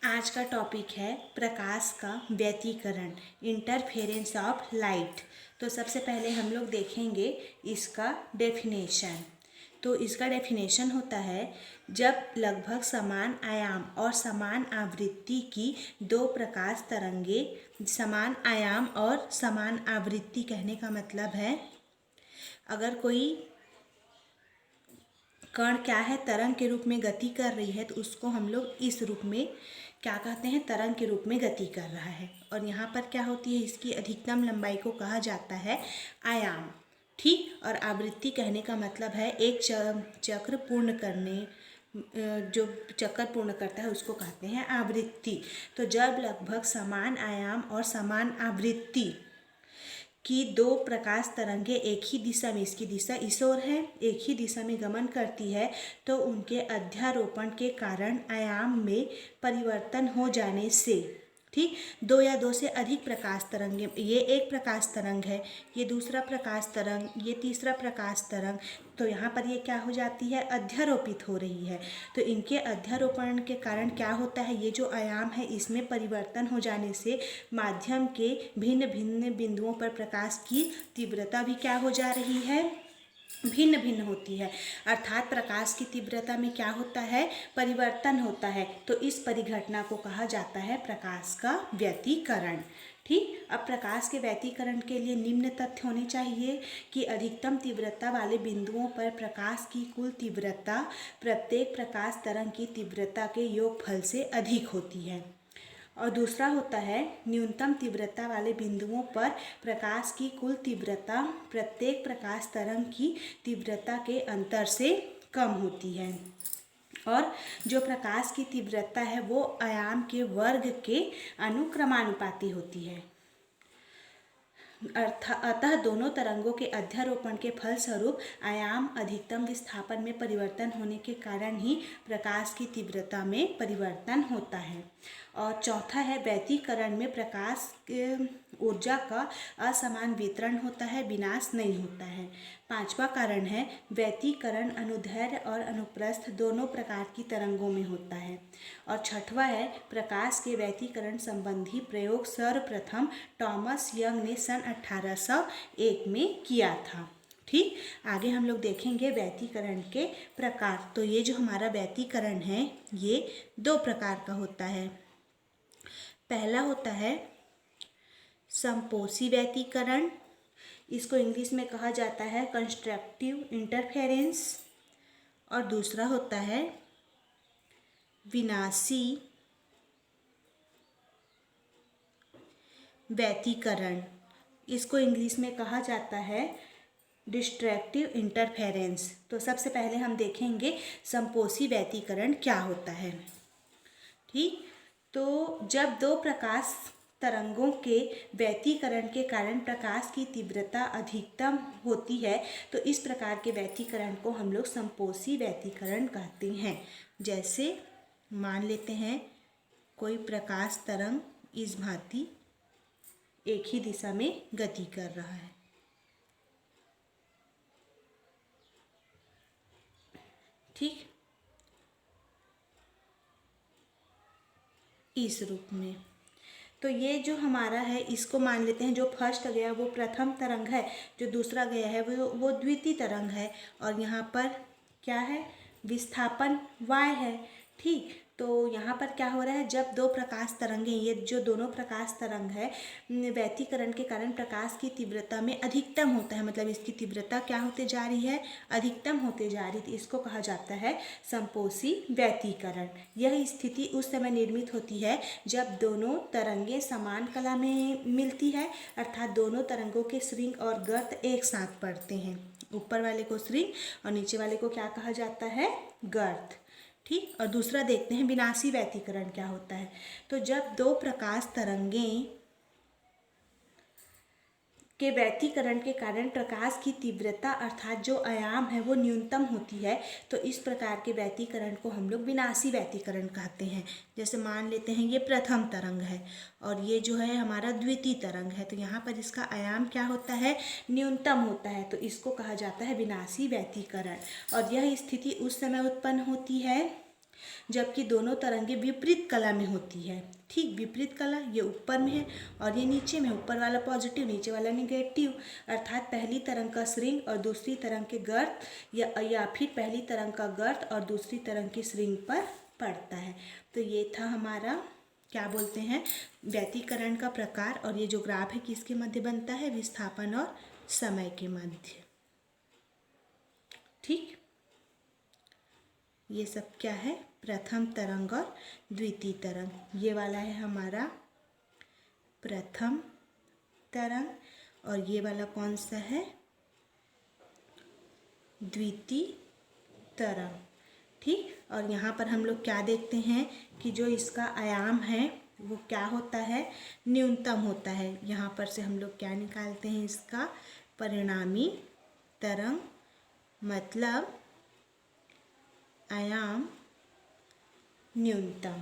आज का टॉपिक है प्रकाश का व्यतिकरण, इंटरफेरेंस ऑफ लाइट। तो सबसे पहले हम लोग देखेंगे इसका डेफिनेशन। तो इसका डेफिनेशन होता है जब लगभग समान आयाम और समान आवृत्ति की दो प्रकाश तरंगे, समान आयाम और समान आवृत्ति कहने का मतलब है अगर कोई कण क्या है तरंग के रूप में गति कर रही है तो उसको हम लोग इस रूप में क्या कहते हैं, तरंग के रूप में गति कर रहा है। और यहाँ पर क्या होती है, इसकी अधिकतम लंबाई को कहा जाता है आयाम। ठीक। और आवृत्ति कहने का मतलब है एक चक्र पूर्ण करने, जो चक्कर पूर्ण करता है उसको कहते हैं आवृत्ति। तो जब लगभग समान आयाम और समान आवृत्ति कि दो प्रकाश तरंगे एक ही दिशा में, इसकी दिशा इस ओर है, एक ही दिशा में गमन करती है तो उनके अध्यारोपण के कारण आयाम में परिवर्तन हो जाने से, ठीक, दो या दो से अधिक प्रकाश तरंगे, ये एक प्रकाश तरंग है, ये दूसरा प्रकाश तरंग, ये तीसरा प्रकाश तरंग, तो यहाँ पर ये क्या हो जाती है, अध्यारोपित हो रही है। तो इनके अध्यारोपण के कारण क्या होता है, ये जो आयाम है इसमें परिवर्तन हो जाने से माध्यम के भिन्न भिन्न बिंदुओं पर प्रकाश की तीव्रता भी क्या हो जा रही है, भिन्न भिन्न होती है। अर्थात प्रकाश की तीव्रता में क्या होता है, परिवर्तन होता है। तो इस परिघटना को कहा जाता है प्रकाश का व्यतिकरण। ठीक। अब प्रकाश के व्यतिकरण के लिए निम्न तथ्य होने चाहिए कि अधिकतम तीव्रता वाले बिंदुओं पर प्रकाश की कुल तीव्रता प्रत्येक प्रकाश तरंग की तीव्रता के योगफल से अधिक होती है। और दूसरा होता है न्यूनतम तीव्रता वाले बिंदुओं पर प्रकाश की कुल तीव्रता प्रत्येक प्रकाश तरंग की तीव्रता के अंतर से कम होती है। और जो प्रकाश की तीव्रता है वो आयाम के वर्ग के अनुक्रमानुपाती होती है। अतः दोनों तरंगों के अध्यारोपण के फलस्वरूप आयाम अधिकतम विस्थापन में परिवर्तन होने के कारण ही प्रकाश की तीव्रता में परिवर्तन होता है। और चौथा है व्यतिकरण में प्रकाश ऊर्जा का असमान वितरण होता है, विनाश नहीं होता है। पांचवा कारण है व्यतिकरण अनुदैर्ध्य और अनुप्रस्थ दोनों प्रकार की तरंगों में होता है। और छठवां है प्रकाश के व्यतिकरण संबंधी प्रयोग सर्वप्रथम टॉमस यंग ने सन 1801 में किया था। ठीक। आगे हम लोग देखेंगे व्यतिकरण के प्रकार। तो ये जो हमारा व्यतिकरण है ये दो प्रकार का होता है। पहला होता है संपोषी व्यतिकरण, इसको इंग्लिश में कहा जाता है कंस्ट्रक्टिव इंटरफेरेंस। और दूसरा होता है विनाशी व्यतिकरण, इसको इंग्लिश में कहा जाता है डिस्ट्रक्टिव इंटरफेरेंस। तो सबसे पहले हम देखेंगे संपोषी व्यतिकरण क्या होता है। ठीक। तो जब दो प्रकाश तरंगों के व्यतिकरण के कारण प्रकाश की तीव्रता अधिकतम होती है तो इस प्रकार के व्यतिकरण को हम लोग संपोषी व्यतिकरण कहते हैं। जैसे मान लेते हैं कोई प्रकाश तरंग इस भांति एक ही दिशा में गति कर रहा है, ठीक, इस रूप में। तो ये जो हमारा है इसको मान लेते हैं जो फर्स्ट गया वो प्रथम तरंग है, जो दूसरा गया है वो द्वितीय तरंग है। और यहाँ पर क्या है, विस्थापन y है। ठीक। तो यहाँ पर क्या हो रहा है, जब दो प्रकाश तरंगे, ये जो दोनों प्रकाश तरंग है व्यतिकरण के कारण प्रकाश की तीव्रता में अधिकतम होता है, मतलब इसकी तीव्रता क्या होते जा रही है, अधिकतम होते जा रही है। इसको कहा जाता है संपोषी व्यतिकरण। यह स्थिति उस समय निर्मित होती है जब दोनों तरंगे समान कला में मिलती है, अर्थात दोनों तरंगों के श्रृंग और गर्त एक साथ पड़ते हैं। ऊपर वाले को श्रृंग और नीचे वाले को क्या कहा जाता है, गर्त। ठीक। और दूसरा देखते हैं विनाशी व्यतिकरण क्या होता है। तो जब दो प्रकाश तरंगें के व्यतिकरण के कारण प्रकाश की तीव्रता अर्थात जो आयाम है वो न्यूनतम होती है तो इस प्रकार के व्यतिकरण को हम लोग विनाशी व्यतिकरण कहते हैं। जैसे मान लेते हैं ये प्रथम तरंग है और ये जो है हमारा द्वितीय तरंग है, तो यहाँ पर इसका आयाम क्या होता है, न्यूनतम होता है, तो इसको कहा जाता है विनाशी व्यतिकरण। और यह स्थिति उस समय उत्पन्न होती है जबकि दोनों तरंगें विपरीत कला में होती है। ठीक विपरीत कला, ये ऊपर में है और ये नीचे में, ऊपर वाला पॉजिटिव नीचे वाला नेगेटिव, अर्थात पहली तरंग का श्रृंग और दूसरी तरंग के गर्त या फिर पहली तरंग का गर्त और दूसरी तरंग की श्रृंग पर पड़ता है। तो ये था हमारा क्या बोलते हैं व्यतिकरण का प्रकार। और ये जो ग्राफ है किसके मध्य बनता है, विस्थापन और समय के मध्य। ठीक, ये सब क्या है, प्रथम तरंग और द्वितीय तरंग। ये वाला है हमारा प्रथम तरंग और ये वाला कौन सा है, द्वितीय तरंग। ठीक, और यहाँ पर हम लोग क्या देखते हैं कि जो इसका आयाम है वो क्या होता है, न्यूनतम होता है। यहाँ पर से हम लोग क्या निकालते हैं, इसका परिणामी तरंग मतलब आयाम न्यूनतम।